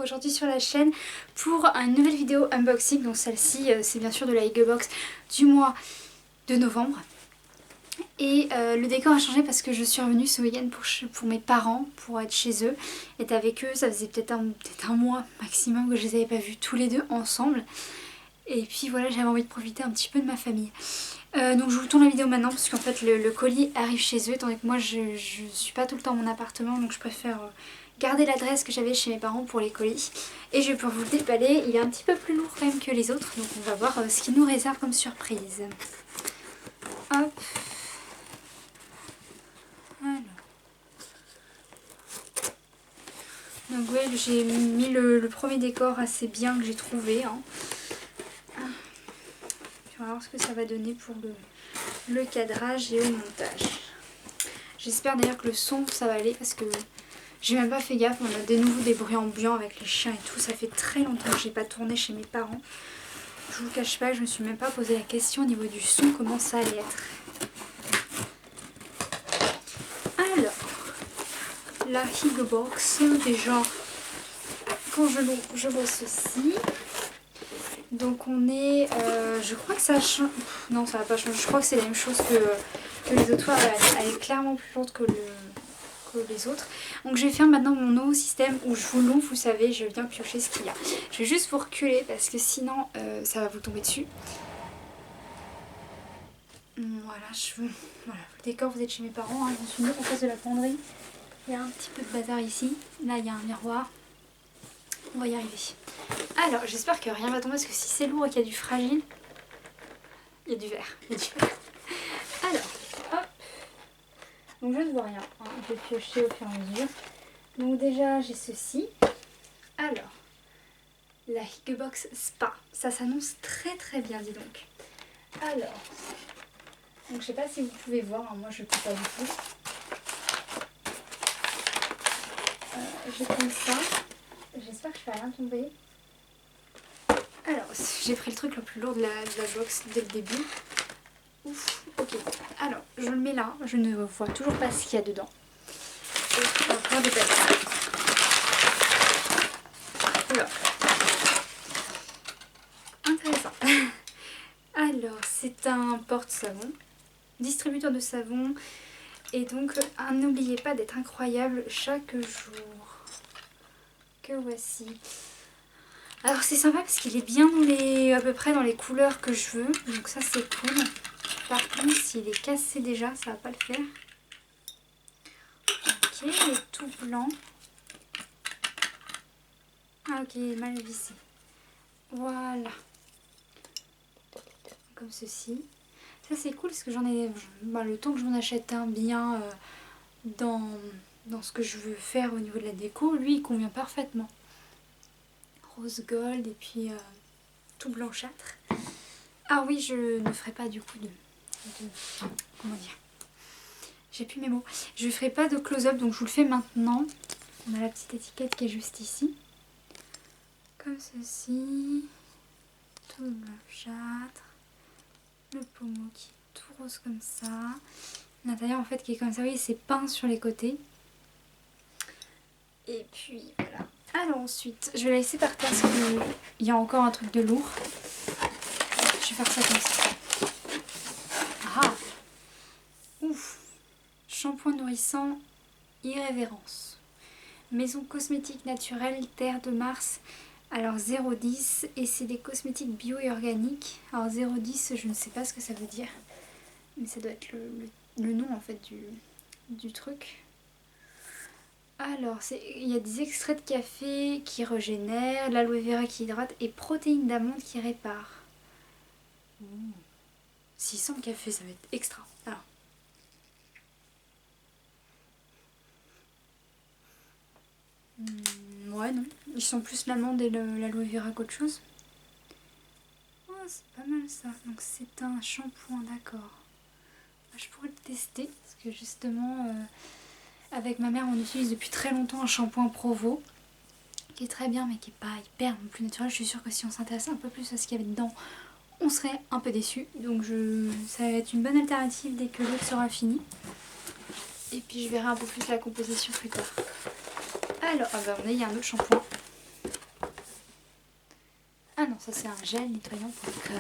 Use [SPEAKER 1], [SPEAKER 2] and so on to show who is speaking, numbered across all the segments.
[SPEAKER 1] aujourd'hui sur la chaîne pour une nouvelle vidéo unboxing. Donc celle-ci c'est bien sûr de la Hugebox du mois de novembre. Et le décor a changé parce que je suis revenue ce week-end pour mes parents, pour être chez eux, être avec eux. Ça faisait peut-être un mois maximum que je les avais pas vus tous les deux ensemble. Et puis voilà, j'avais envie de profiter un petit peu de ma famille. Donc je vous tourne la vidéo maintenant parce qu'en fait le colis arrive chez eux, étant donné que moi je suis pas tout le temps dans mon appartement, donc je préfère garder l'adresse que j'avais chez mes parents pour les colis. Et je vais pouvoir vous le déballer, il est un petit peu plus lourd quand même que les autres, donc on va voir ce qu'il nous réserve comme surprise. Hop. Alors. Donc ouais, j'ai mis le premier décor assez bien que j'ai trouvé. Hein. On va voir ce que ça va donner pour le cadrage et au montage. J'espère d'ailleurs que le son ça va aller parce que j'ai même pas fait gaffe. On a de nouveau des bruits ambiants avec les chiens et tout. Ça fait très longtemps que j'ai pas tourné chez mes parents. Je vous cache pas, je me suis même pas posé la question au niveau du son comment ça allait être. Alors, la Hugebox, déjà quand je l'ouvre, je vois ceci. Donc on est, je crois que ça change, non ça va pas changer, je crois que c'est la même chose que les autres fois, elle est clairement plus lourde que les autres. Donc je vais faire maintenant mon nouveau système où je vous l'ouvre, vous savez, je viens piocher ce qu'il y a. Je vais juste vous reculer parce que sinon ça va vous tomber dessus. Voilà, voilà, le décor, vous êtes chez mes parents, hein, je me suis mis en face de la fonderie. Il y a un petit peu de bazar ici, là il y a un miroir. On va y arriver. Alors, j'espère que rien va tomber parce que si c'est lourd et qu'il y a du fragile, il y a du verre. Alors, hop. Donc je ne vois rien. Hein. Je vais piocher au fur et à mesure. Donc déjà, j'ai ceci. Alors, la Hugebox Spa. Ça s'annonce très très bien, dis donc. Alors, donc je sais pas si vous pouvez voir. Hein, moi, je ne peux pas du tout. Je prends ça. J'espère que je ne vais rien tomber. Alors, j'ai pris le truc le plus lourd de la box dès le début. Ouf, ok. Alors, je le mets là. Je ne vois toujours pas ce qu'il y a dedans. Et on va pouvoir déballer. Oula. Intéressant. Alors, c'est un porte-savon. Distributeur de savon. Et donc, n'oubliez pas d'être incroyable chaque jour. Que voici. Alors c'est sympa parce qu'il est bien à peu près dans les couleurs que je veux. Donc ça c'est cool. Par contre s'il est cassé déjà ça va pas le faire. Ok, il est tout blanc. Ah ok, il est mal vissé. Voilà. Comme ceci. Ça c'est cool parce que j'en ai... le temps que je m'en achète un bien dans ce que je veux faire au niveau de la déco, lui il convient parfaitement. Rose gold et puis tout blanchâtre. Ah oui, je ne ferai pas du coup de comment dire, j'ai plus mes mots. Je ne ferai pas de close-up donc je vous le fais maintenant. On a la petite étiquette qui est juste ici. Comme ceci. Tout blanchâtre. Le pommeau qui est tout rose comme ça. L'intérieur en fait qui est comme ça, vous voyez, c'est peint sur les côtés. Et puis voilà. Alors ensuite, je vais la laisser par terre parce qu'il y a encore un truc de lourd. Je vais faire ça comme ça. Ah! Ouf! Shampoing nourrissant, irrévérence. Maison cosmétique naturelle, terre de Mars. Alors 0,10 et c'est des cosmétiques bio et organiques. Alors 0,10, je ne sais pas ce que ça veut dire. Mais ça doit être le nom en fait du truc. Alors, il y a des extraits de café qui régénèrent, l'aloe vera qui hydrate et protéines d'amande qui réparent. 600 café, ça va être extra. Alors. Ouais, non. Ils sont plus l'amande et l'aloe vera qu'autre chose. Oh, c'est pas mal ça. Donc c'est un shampoing, d'accord. Je pourrais le tester parce que justement... avec ma mère, on utilise depuis très longtemps un shampoing Provo qui est très bien mais qui n'est pas hyper non plus naturel. Je suis sûre que si on s'intéressait un peu plus à ce qu'il y avait dedans, on serait un peu déçus. Donc ça va être une bonne alternative dès que l'autre sera fini. Et puis je verrai un peu plus la composition plus tard. Alors, il y a un autre shampoing. ça c'est un gel nettoyant pour le corps.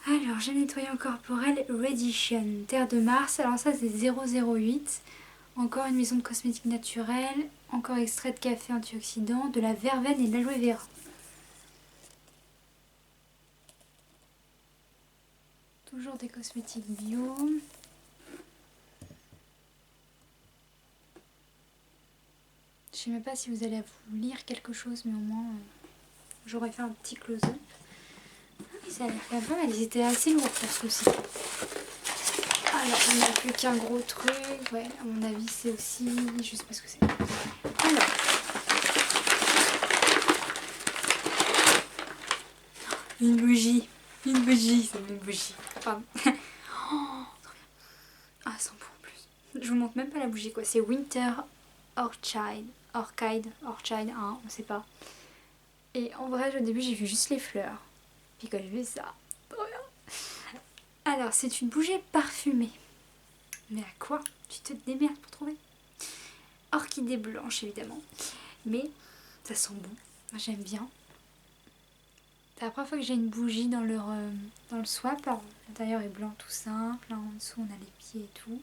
[SPEAKER 1] Alors, gel nettoyant corporel Radition, Terre de Mars. Alors ça c'est 008. Encore une maison de cosmétiques naturels. Encore extrait de café antioxydant, de la verveine et de l'aloe vera. Toujours des cosmétiques bio. Je sais même pas si vous allez vous lire quelque chose, mais au moins j'aurais fait un petit close-up. Ça a l'air quand même pas mal, ils étaient assez lourds pour ce coup-ci. Alors, il n'y a plus qu'un gros truc. Ouais, à mon avis, c'est aussi. Je sais pas ce que c'est. Alors. Une bougie. Une bougie, c'est une bougie. Pardon. Oh, trop bien. Ah, 100 points en plus. Je vous montre même pas la bougie quoi. C'est Winter Orchid. Hein, on sait pas. Et en vrai, au début, j'ai vu juste les fleurs. Puis quand j'ai vu ça, trop bien. Alors, c'est une bougie parfumée. Mais à quoi? Tu te démerdes pour trouver. Orchidée blanche, évidemment. Mais ça sent bon. Moi, j'aime bien. C'est la première fois que j'ai une bougie dans le swap. Alors, l'intérieur est blanc tout simple. Là, en dessous, on a les pieds et tout.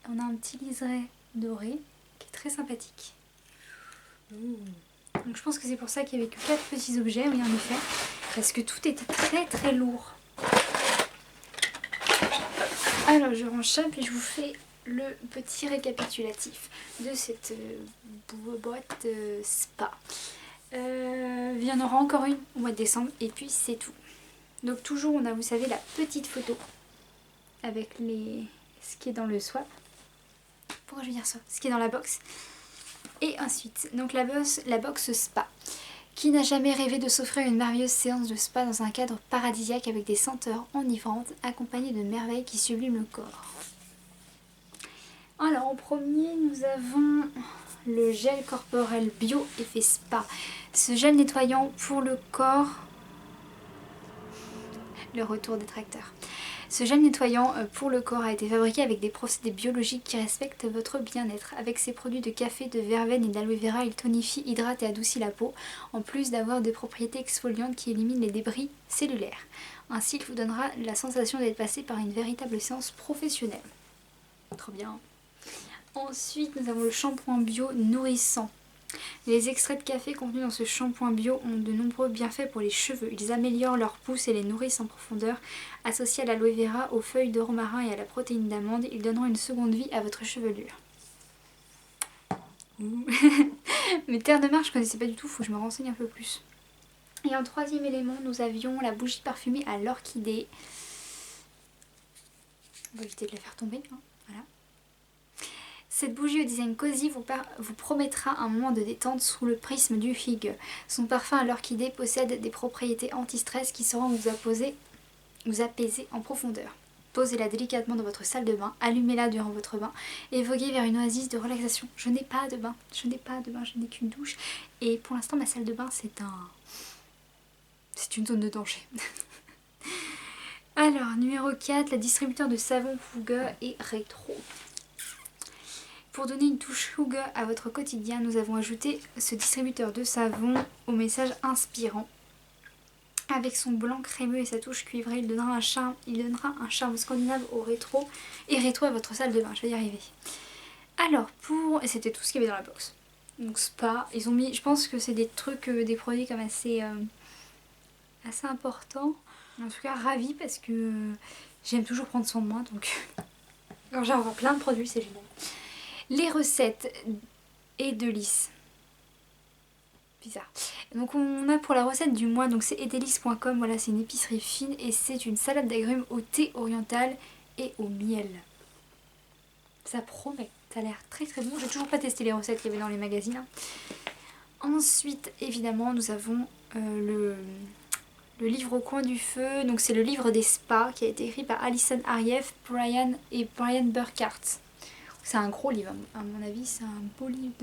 [SPEAKER 1] Et on a un petit liseré doré qui est très sympathique. Donc je pense que c'est pour ça qu'il n'y avait que 4 petits objets, oui en effet. Parce que tout était très très lourd. Alors je range ça puis je vous fais le petit récapitulatif de cette boîte spa. Il y en aura encore une au mois de décembre et puis c'est tout. Donc toujours on a, vous savez, la petite photo avec ce qui est dans le swap. Pourquoi je vais dire ça? Ce qui est dans la box. Et ensuite, donc la box spa. Qui n'a jamais rêvé de s'offrir une merveilleuse séance de spa dans un cadre paradisiaque avec des senteurs enivrantes accompagnées de merveilles qui subliment le corps? Alors en premier, nous avons le gel corporel bio effet spa. Ce gel nettoyant pour le corps... Le retour des tracteurs. Ce gel nettoyant pour le corps a été fabriqué avec des procédés biologiques qui respectent votre bien-être. Avec ses produits de café, de verveine et d'aloe vera, il tonifie, hydrate et adoucit la peau, en plus d'avoir des propriétés exfoliantes qui éliminent les débris cellulaires. Ainsi, il vous donnera la sensation d'être passé par une véritable séance professionnelle. Trop bien. Ensuite, nous avons le shampoing bio nourrissant. Les extraits de café contenus dans ce shampoing bio ont de nombreux bienfaits pour les cheveux. Ils améliorent leur pousse et les nourrissent en profondeur. Associés à l'aloe vera, aux feuilles de romarin et à la protéine d'amande, ils donneront une seconde vie à votre chevelure. Mais Terre de Mars, je connaissais pas du tout, faut que je me renseigne un peu plus. Et en troisième élément, nous avions la bougie parfumée à l'orchidée. On va éviter de la faire tomber, hein. Voilà. Cette bougie au design cosy vous promettra un moment de détente sous le prisme du hygge. Son parfum à l'orchidée possède des propriétés anti-stress qui sauront vous apaiser en profondeur. Posez-la délicatement dans votre salle de bain, allumez-la durant votre bain et voguez vers une oasis de relaxation. Je n'ai pas de bain, je n'ai qu'une douche. Et pour l'instant, ma salle de bain, c'est une zone de danger. Alors, numéro 4, la distributeur de savon Hygge et rétro. Pour donner une touche Hygge à votre quotidien, nous avons ajouté ce distributeur de savon au message inspirant. Avec son blanc crémeux et sa touche cuivrée, il donnera un charme scandinave au rétro et rétro à votre salle de bain. Je vais y arriver. Alors, et c'était tout ce qu'il y avait dans la box. Donc spa, ils ont mis, je pense que c'est des trucs, des produits comme assez importants. En tout cas, ravie parce que j'aime toujours prendre soin de moi, donc quand j'ai avoir plein de produits, c'est génial. Les recettes Edelis. Bizarre. Donc on a pour la recette du mois, donc c'est edelis.com, voilà, c'est une épicerie fine et c'est une salade d'agrumes au thé oriental et au miel. Ça promet, ça a l'air très très bon. J'ai toujours pas testé les recettes qu'il y avait dans les magazines, hein. Ensuite, évidemment, nous avons le livre au coin du feu. Donc c'est le livre des spas qui a été écrit par Alison Arieff, Brian Burkhart. C'est un gros livre, à mon avis, c'est un beau livre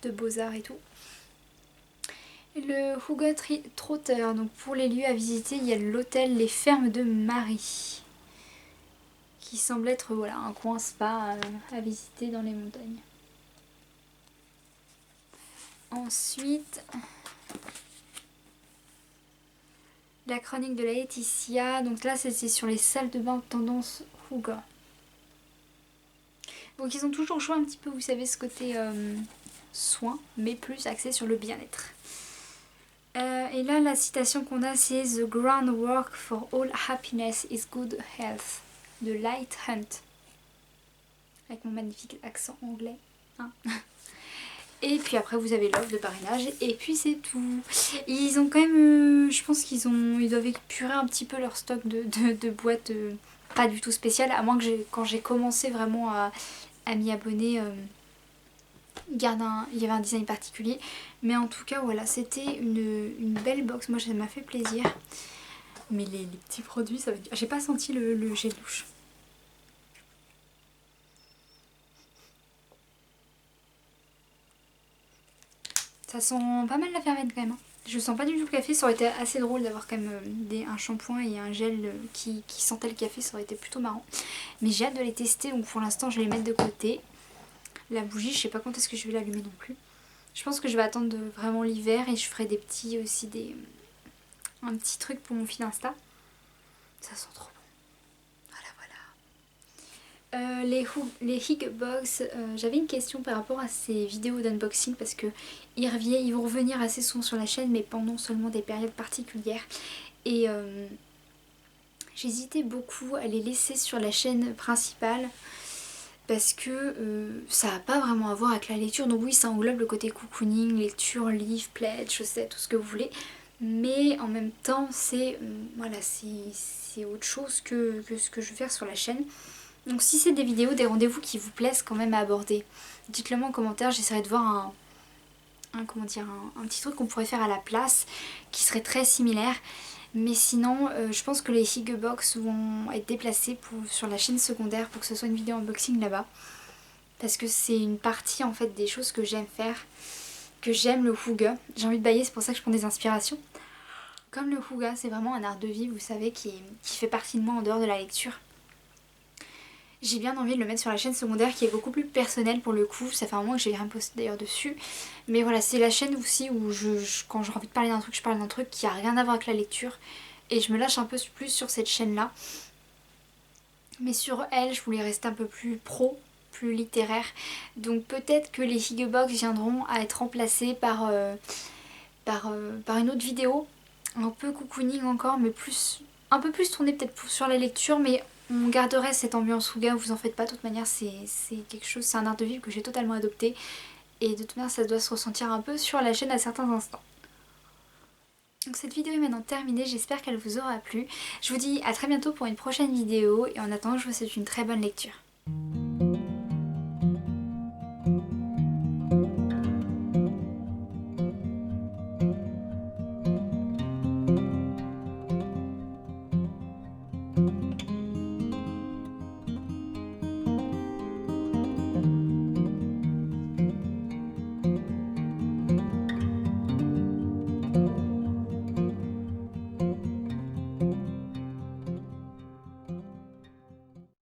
[SPEAKER 1] de beaux-arts et tout. Le Hygge Trotter, donc pour les lieux à visiter, il y a l'hôtel Les Fermes de Marie, qui semble être voilà, un coin spa à visiter dans les montagnes. Ensuite, La chronique de la Laetitia, donc là c'est sur les salles de bain tendance Hygge. Donc ils ont toujours joué un petit peu, vous savez, ce côté soin, mais plus axé sur le bien-être. Et là la citation qu'on a c'est The groundwork for all happiness is good health de Light Hunt. Avec mon magnifique accent anglais. Hein. Et puis après vous avez l'offre de parrainage et puis c'est tout. Ils ont quand même, je pense qu'ils doivent épurer un petit peu leur stock de boîtes pas du tout spéciales. À moins que quand j'ai commencé vraiment à m'y abonner, il y avait un design particulier. Mais en tout cas voilà, c'était une belle box. Moi ça m'a fait plaisir. Mais les petits produits, ça veut dire... J'ai pas senti le gel douche. Ça sent pas mal la verveine quand même. Je sens pas du tout le café, ça aurait été assez drôle d'avoir quand même un shampoing et un gel qui sentait le café, ça aurait été plutôt marrant. Mais j'ai hâte de les tester, donc pour l'instant je vais les mettre de côté. La bougie, je sais pas quand est-ce que je vais l'allumer non plus. Je pense que je vais attendre vraiment l'hiver et je ferai des petits aussi un petit truc pour mon fil Insta. Ça sent trop bon. Les Hyggebox, j'avais une question par rapport à ces vidéos d'unboxing parce que ils vont revenir assez souvent sur la chaîne mais pendant seulement des périodes particulières et j'hésitais beaucoup à les laisser sur la chaîne principale parce que ça n'a pas vraiment à voir avec la lecture. Donc oui, ça englobe le côté cocooning, lecture, livre, plaid, chaussettes, tout ce que vous voulez, mais en même temps c'est voilà, c'est autre chose que ce que je vais faire sur la chaîne. Donc si c'est des vidéos, des rendez-vous qui vous plaisent quand même à aborder, dites-le moi en commentaire, j'essaierai de voir un petit truc qu'on pourrait faire à la place qui serait très similaire. Mais sinon je pense que les Hyggebox vont être déplacés sur la chaîne secondaire pour que ce soit une vidéo unboxing là-bas. Parce que c'est une partie en fait des choses que j'aime faire, que j'aime le Hygge. J'ai envie de bailler, c'est pour ça que je prends des inspirations. Comme le Hygge, c'est vraiment un art de vie, vous savez, qui fait partie de moi en dehors de la lecture. J'ai bien envie de le mettre sur la chaîne secondaire qui est beaucoup plus personnelle pour le coup. Ça fait un moment que j'ai rien posté d'ailleurs dessus. Mais voilà, c'est la chaîne aussi où quand j'ai envie de parler d'un truc, je parle d'un truc qui a rien à voir avec la lecture. Et je me lâche un peu plus sur cette chaîne-là. Mais sur elle, je voulais rester un peu plus pro, plus littéraire. Donc peut-être que les Hyggebox viendront à être remplacés par une autre vidéo. Un peu cocooning encore, mais un peu plus tournée peut-être sur la lecture, mais on garderait cette ambiance Hygge, vous en faites pas, de toute manière c'est quelque chose, c'est un art de vivre que j'ai totalement adopté et de toute manière ça doit se ressentir un peu sur la chaîne à certains instants. Donc cette vidéo est maintenant terminée, j'espère qu'elle vous aura plu. Je vous dis à très bientôt pour une prochaine vidéo et en attendant je vous souhaite une très bonne lecture.